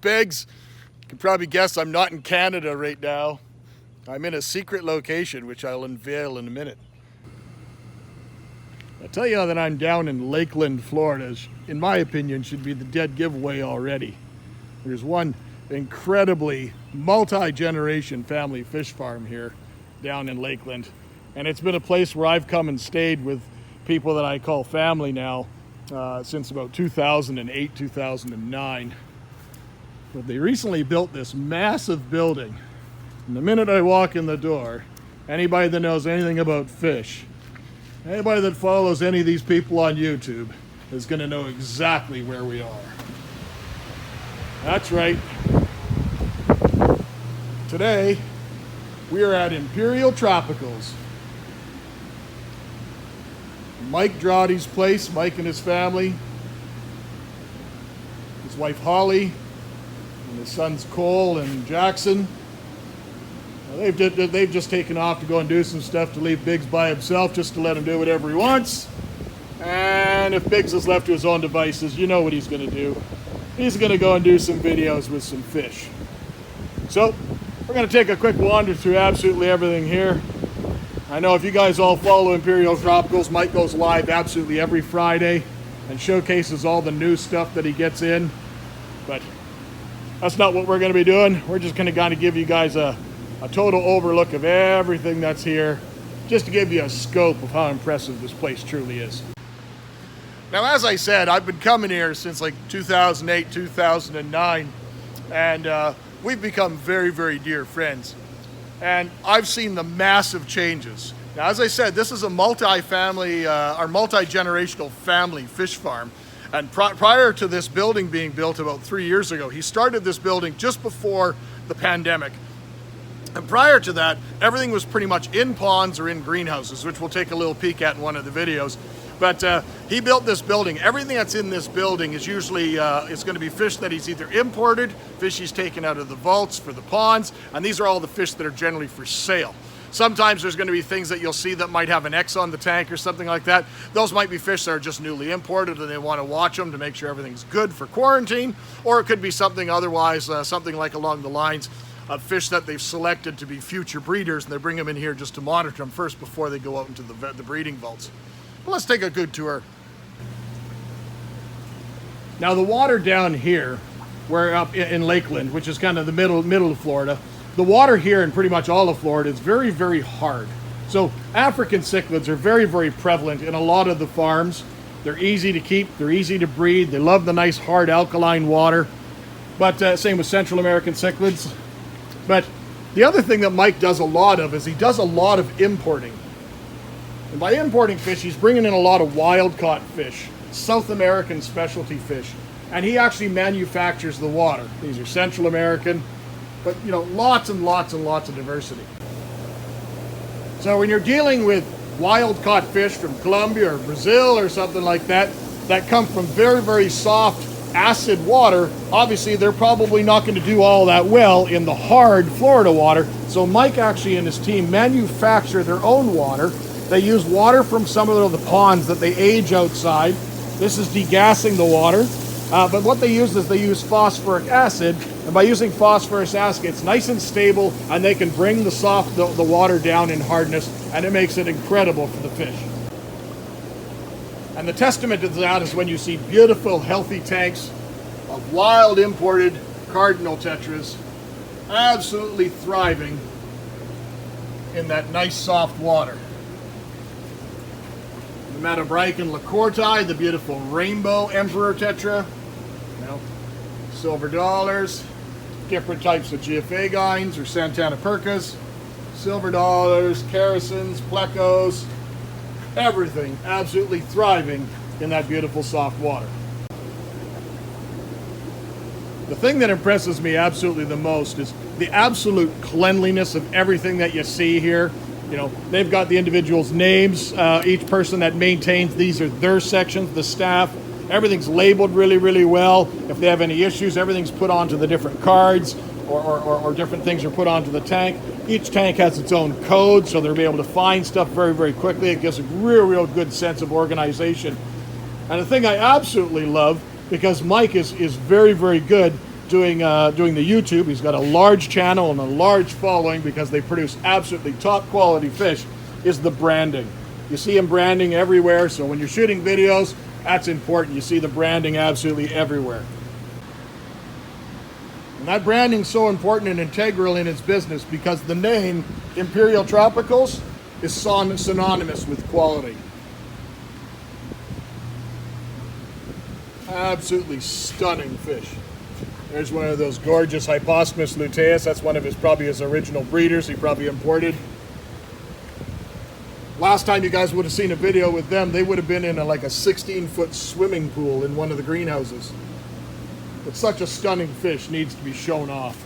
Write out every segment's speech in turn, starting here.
Biggs. You can probably guess I'm not in Canada right now. I'm in a secret location, which I'll unveil in a minute. I'll tell you that I'm down in Lakeland, Florida. In my opinion, should be the dead giveaway already. There's one incredibly multi-generation family fish farm here down in Lakeland. And it's been a place where I've come and stayed with people that I call family now since about 2008, 2009. But they recently built this massive building. And the minute I walk in the door, anybody that knows anything about fish, anybody that follows any of these people on YouTube is going to know exactly where we are. That's right. Today, we are at Imperial Tropicals. Mike Drawdy's place, Mike and his family, his wife Holly, and his sons Cole and Jackson. They've just taken off to go and do some stuff to leave Biggs by himself, just to let him do whatever he wants. And if Biggs is left to his own devices, you know what he's going to do. He's going to go and do some videos with some fish. So, we're going to take a quick wander through absolutely everything here. I know if you guys all follow Imperial Tropicals, Mike goes live absolutely every Friday and showcases all the new stuff that he gets in. But that's not what we're going to be doing. We're just going to kind of give you guys a total overlook of everything that's here, just to give you a scope of how impressive this place truly is. Now, as I said, I've been coming here since like 2008, 2009, and we've become very, very dear friends. And I've seen the massive changes. Now, as I said, this is a multi-family, or multi-generational family fish farm. And prior to this building being built about 3 years ago, he started this building just before the pandemic. And prior to that, everything was pretty much in ponds or in greenhouses, which we'll take a little peek at in one of the videos. But he built this building. Everything that's in this building is usually, it's going to be fish that he's either imported, fish he's taken out of the vaults for the ponds, and these are all the fish that are generally for sale. Sometimes there's going to be things that you'll see that might have an X on the tank or something like that. Those might be fish that are just newly imported and they want to watch them to make sure everything's good for quarantine, or it could be something otherwise, something like along the lines of fish that they've selected to be future breeders, and they bring them in here just to monitor them first before they go out into the breeding vaults. But let's take a good tour. Now the water down here, we're up in Lakeland, which is kind of the middle of Florida. The water here in pretty much all of Florida is very, very hard. So African cichlids are very, very prevalent in a lot of the farms. They're easy to keep, they're easy to breed, they love the nice hard alkaline water. But same with Central American cichlids. But the other thing that Mike does a lot of is he does a lot of importing. And by importing fish, he's bringing in a lot of wild-caught fish, South American specialty fish. And he actually manufactures the water. These are Central American, but you know, lots and lots and lots of diversity. So when you're dealing with wild-caught fish from Colombia or Brazil or something like that, that come from very, very soft, acid water, obviously they're probably not going to do all that well in the hard Florida water. So Mike actually and his team manufacture their own water. They use water from some of the ponds that they age outside. This is degassing the water. But what they use is they use phosphoric acid, and by using phosphorus acid, it's nice and stable, and they can bring the water down in hardness, and it makes it incredible for the fish. And the testament to that is when you see beautiful, healthy tanks of wild imported cardinal tetras absolutely thriving in that nice soft water. The Metabricon lacorti, the beautiful rainbow emperor tetra, you know, silver dollars, different types of geophagines or Santana percas, silver dollars, characins, plecos, everything absolutely thriving in that beautiful soft water. The thing that impresses me absolutely the most is the absolute cleanliness of everything that you see here. You know, they've got the individuals' names, each person that maintains these are their sections, the staff. Everything's labeled really, really well. If they have any issues, everything's put onto the different cards or different things are put onto the tank. Each tank has its own code, so they'll be able to find stuff very, very quickly. It gives a real good sense of organization. And the thing I absolutely love, because Mike is very, very good doing the YouTube. He's got a large channel and a large following because they produce absolutely top quality fish, is the branding. You see him branding everywhere, so when you're shooting videos, that's important. You see the branding absolutely everywhere. And that branding's so important and integral in its business because the name Imperial Tropicals is synonymous with quality. Absolutely stunning fish. There's one of those gorgeous Hyposmus luteus. That's one of probably his original breeders he probably imported. Last time you guys would have seen a video with them, they would have been in like a 16-foot swimming pool in one of the greenhouses. But such a stunning fish needs to be shown off.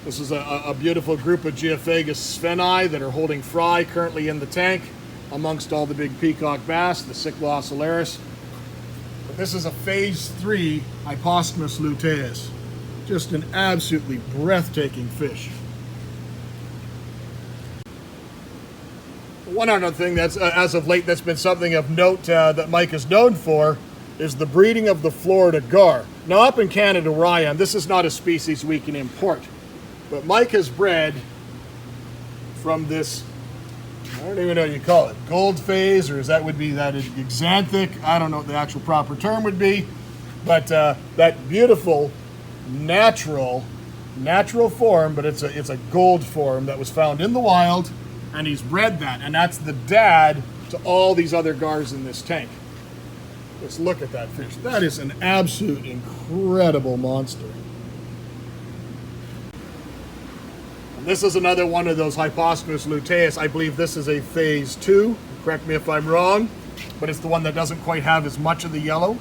This is a beautiful group of Geophagus spheni that are holding fry currently in the tank amongst all the big peacock bass, the Cyclocellaris. But this is a phase 3 Hyposmus luteus. Just an absolutely breathtaking fish. One other thing that's, as of late, that's been something of note that Mike is known for is the breeding of the Florida gar. Now up in Canada where I am, this is not a species we can import. But Mike has bred from this, I don't even know what you call it, gold phase, or would be that exanthic, I don't know what the actual proper term would be, but that beautiful natural form, but it's a gold form that was found in the wild, and he's bred that, and that's the dad to all these other gars in this tank. Let's look at that fish. That is an absolute incredible monster. And this is another one of those Hyposmus luteus. I believe this is a phase 2. Correct me if I'm wrong, but it's the one that doesn't quite have as much of the yellow.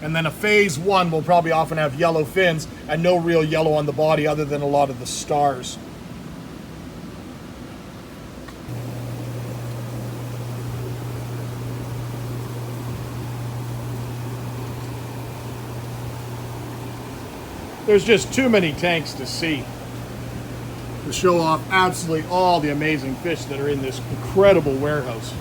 And then a phase 1 will probably often have yellow fins and no real yellow on the body other than a lot of the stars. There's just too many tanks to see to show off absolutely all the amazing fish that are in this incredible warehouse.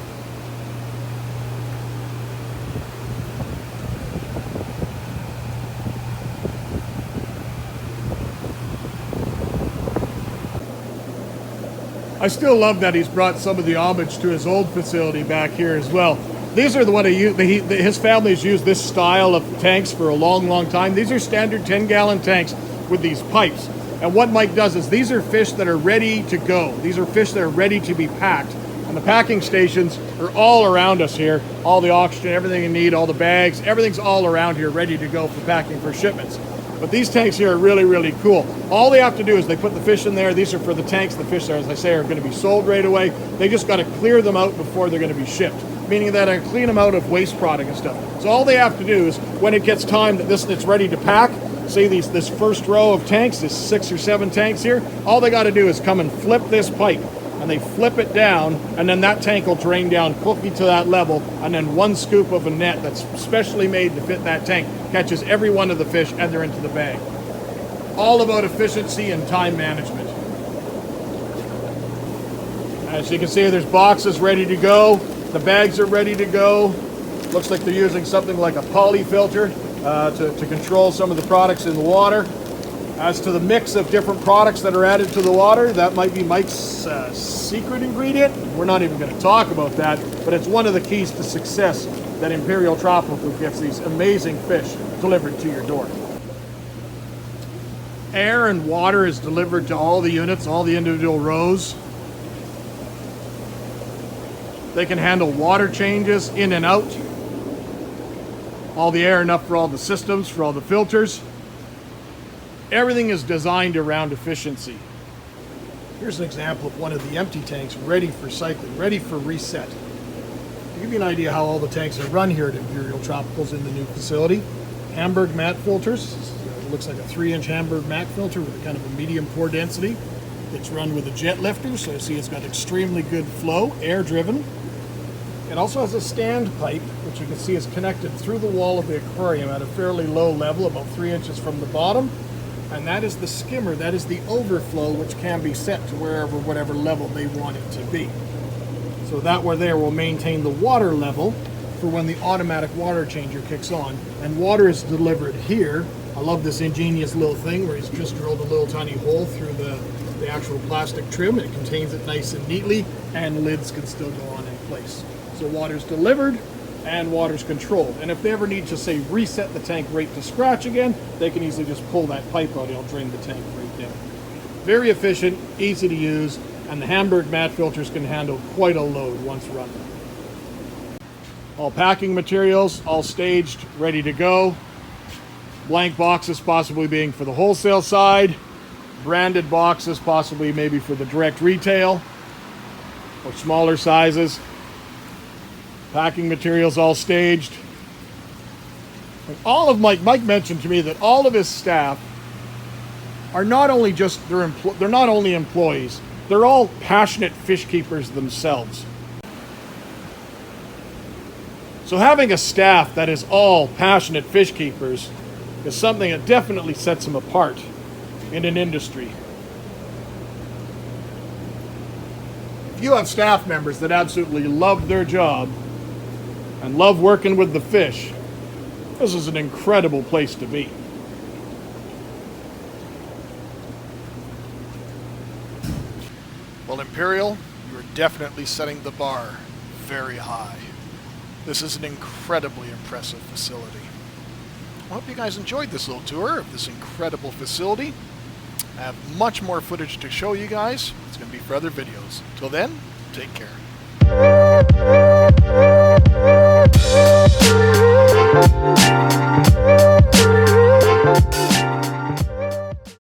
I still love that he's brought some of the homage to his old facility back here as well. These are the one his family's used this style of tanks for a long, long time. These are standard 10-gallon tanks with these pipes. And what Mike does is these are fish that are ready to go. These are fish that are ready to be packed. And the packing stations are all around us here. All the oxygen, everything you need, all the bags, everything's all around here ready to go for packing for shipments. But these tanks here are really, really cool. All they have to do is they put the fish in there. These are for the tanks. The fish, as I say, are going to be sold right away. They just got to clear them out before they're going to be shipped. Meaning that I clean them out of waste product and stuff. So all they have to do is, when it gets time that it's ready to pack, say this first row of tanks, this 6 or 7 tanks here, all they got to do is come and flip this pipe, and they flip it down, and then that tank will drain down quickly to that level, and then one scoop of a net that's specially made to fit that tank catches every one of the fish, and they're into the bag. All about efficiency and time management. As you can see, there's boxes ready to go. The bags are ready to go. Looks like they're using something like a poly filter to control some of the products in the water. As to the mix of different products that are added to the water, that might be Mike's secret ingredient. We're not even going to talk about that, but it's one of the keys to success that Imperial Tropical gets these amazing fish delivered to your door. Air and water is delivered to all the units, all the individual rows. They can handle water changes in and out. All the air enough for all the systems, for all the filters. Everything is designed around efficiency. Here's an example of one of the empty tanks ready for cycling, ready for reset. To give you an idea how all the tanks are run here at Imperial Tropicals in the new facility. Hamburg mat filters. It looks like a 3-inch Hamburg mat filter with a kind of a medium pore density. It's run with a jet lifter, so you see it's got extremely good flow, air driven. It also has a stand pipe, which you can see is connected through the wall of the aquarium at a fairly low level, about 3 inches from the bottom. And that is the skimmer, that is the overflow, which can be set to whatever level they want it to be. So that there will maintain the water level for when the automatic water changer kicks on. And water is delivered here I love this ingenious little thing where he's just drilled a little tiny hole through the actual plastic trim. It contains it nice and neatly, and lids can still go on in place. So water's delivered and water's controlled. And if they ever need to, say, reset the tank right to scratch again, they can easily just pull that pipe out and it'll drain the tank right down. Very efficient, easy to use, and the Hamburg mat filters can handle quite a load once running. All packing materials, all staged, ready to go. Blank boxes possibly being for the wholesale side. Branded boxes possibly maybe for the direct retail or smaller sizes. Packing materials all staged. And all of Mike mentioned to me that all of his staff are not only just they're not only employees, they're all passionate fish keepers themselves. So having a staff that is all passionate fish keepers is something that definitely sets them apart in an industry. If you have staff members that absolutely love their job and love working with the fish, this is an incredible place to be. Well, Imperial, you're definitely setting the bar very high. This is an incredibly impressive facility. I hope you guys enjoyed this little tour of this incredible facility. I have much more footage to show you guys. It's going to be for other videos. Till then, take care.